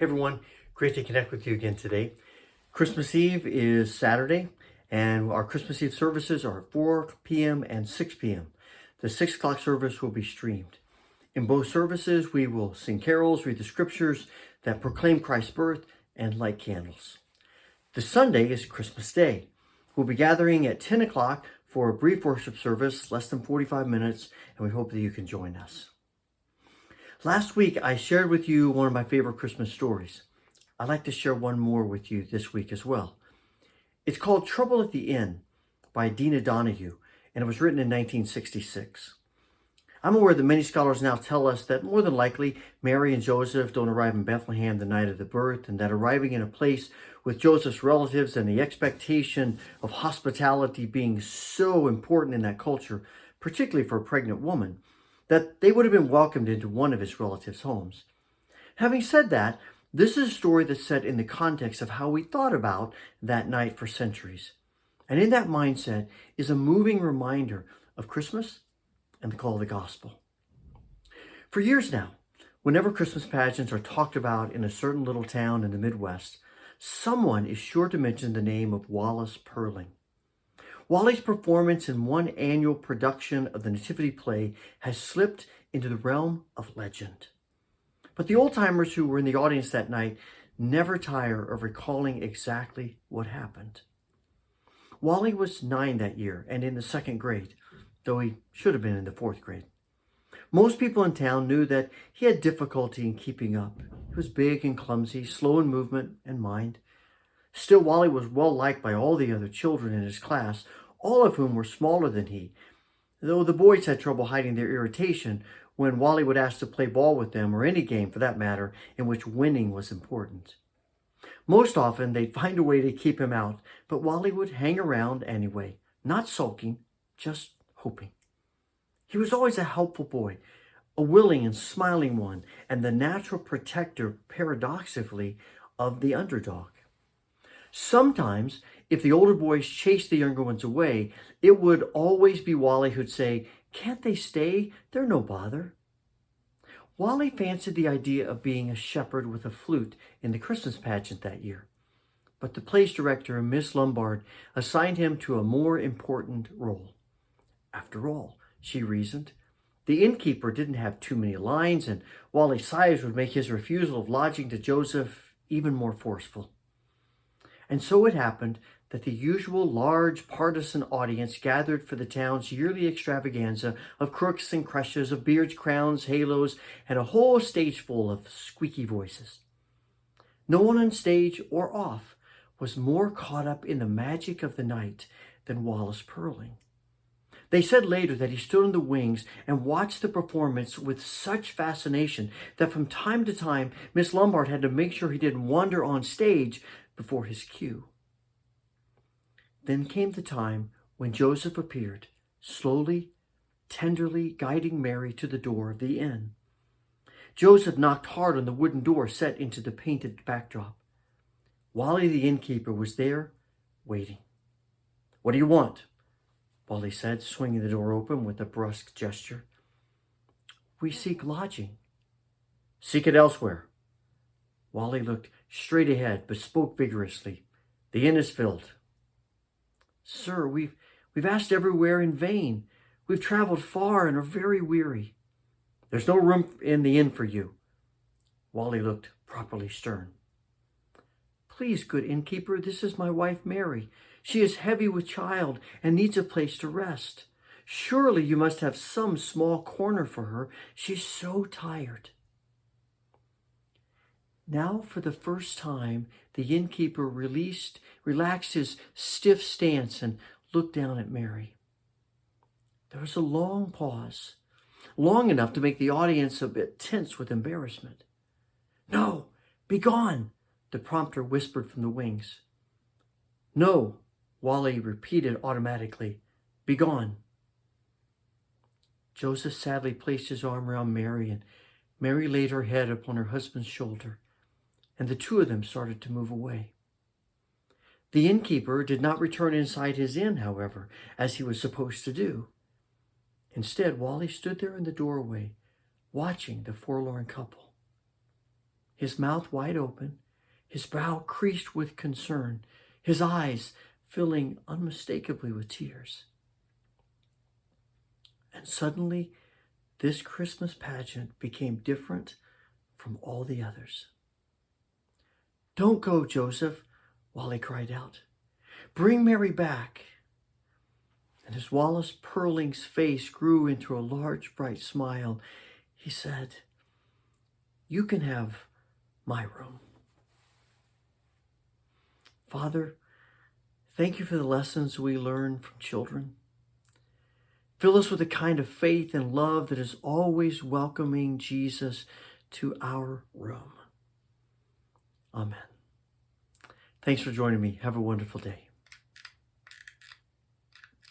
Hey everyone, great to connect with you again today. Christmas Eve is Saturday, and our Christmas Eve services are at 4 p.m. and 6 p.m. The 6 o'clock service will be streamed. In both services, we will sing carols, read the scriptures that proclaim Christ's birth, and light candles. The Sunday is Christmas Day. We'll be gathering at 10 o'clock for a brief worship service, less than 45 minutes, and we hope that you can join us. Last week, I shared with you one of my favorite Christmas stories. I'd like to share one more with you this week as well. It's called Trouble at the Inn by Dina Donahue, and it was written in 1966. I'm aware that many scholars now tell us that more than likely, Mary and Joseph don't arrive in Bethlehem the night of the birth, and that arriving in a place with Joseph's relatives and the expectation of hospitality being so important in that culture, particularly for a pregnant woman, that they would have been welcomed into one of his relatives' homes. Having said that, this is a story that's set in the context of how we thought about that night for centuries. And in that mindset is a moving reminder of Christmas and the call of the gospel. For years now, whenever Christmas pageants are talked about in a certain little town in the Midwest, someone is sure to mention the name of Wallace Purling. Wally's performance in one annual production of the Nativity play has slipped into the realm of legend. But the old-timers who were in the audience that night never tire of recalling exactly what happened. Wally was 9 that year and in the 2nd grade, though he should have been in the 4th grade. Most people in town knew that he had difficulty in keeping up. He was big and clumsy, slow in movement and mind. Still, Wally was well liked by all the other children in his class, all of whom were smaller than he, though the boys had trouble hiding their irritation when Wally would ask to play ball with them, or any game for that matter, in which winning was important. Most often, they'd find a way to keep him out, but Wally would hang around anyway, not sulking, just hoping. He was always a helpful boy, a willing and smiling one, and the natural protector, paradoxically, of the underdog. Sometimes, if the older boys chased the younger ones away, it would always be Wally who'd say, "Can't they stay? They're no bother." Wally fancied the idea of being a shepherd with a flute in the Christmas pageant that year, but the play's director, Miss Lombard, assigned him to a more important role. After all, she reasoned, the innkeeper didn't have too many lines, and Wally's size would make his refusal of lodging to Joseph even more forceful. And so it happened that the usual large partisan audience gathered for the town's yearly extravaganza of crooks and crushes, of beards, crowns, halos, and a whole stage full of squeaky voices. No one on stage or off was more caught up in the magic of the night than Wallace Purling. They said later that he stood in the wings and watched the performance with such fascination that from time to time, Miss Lombard had to make sure he didn't wander on stage before his cue. Then came the time when Joseph appeared, slowly, tenderly guiding Mary to the door of the inn. Joseph knocked hard on the wooden door set into the painted backdrop. Wally the innkeeper was there, waiting. "What do you want?" Wally said, swinging the door open with a brusque gesture. "We seek lodging." "Seek it elsewhere." Wally looked straight ahead, but spoke vigorously. "The inn is filled." "Sir, we've asked everywhere in vain. We've traveled far and are very weary." "There's no room in the inn for you." Wally looked properly stern. "Please, good innkeeper, this is my wife Mary. She is heavy with child and needs a place to rest. Surely you must have some small corner for her. She's so tired." Now, for the first time, the innkeeper relaxed his stiff stance and looked down at Mary. There was a long pause, long enough to make the audience a bit tense with embarrassment. "No, be gone," the prompter whispered from the wings. "No," Wally repeated automatically, "be gone." Joseph sadly placed his arm around Mary, and Mary laid her head upon her husband's shoulder, and the two of them started to move away. The innkeeper did not return inside his inn, however, as he was supposed to do. Instead, Wally stood there in the doorway, watching the forlorn couple. his mouth wide open, his brow creased with concern, his eyes filling unmistakably with tears. And suddenly, this Christmas pageant became different from all the others. "Don't go, Joseph," Wally cried out. "Bring Mary back." And as Wallace Purling's face grew into a large, bright smile, he said, "You can have my room." Father, thank you for the lessons we learn from children. Fill us with a kind of faith and love that is always welcoming Jesus to our room. Amen. Thanks for joining me. Have a wonderful day.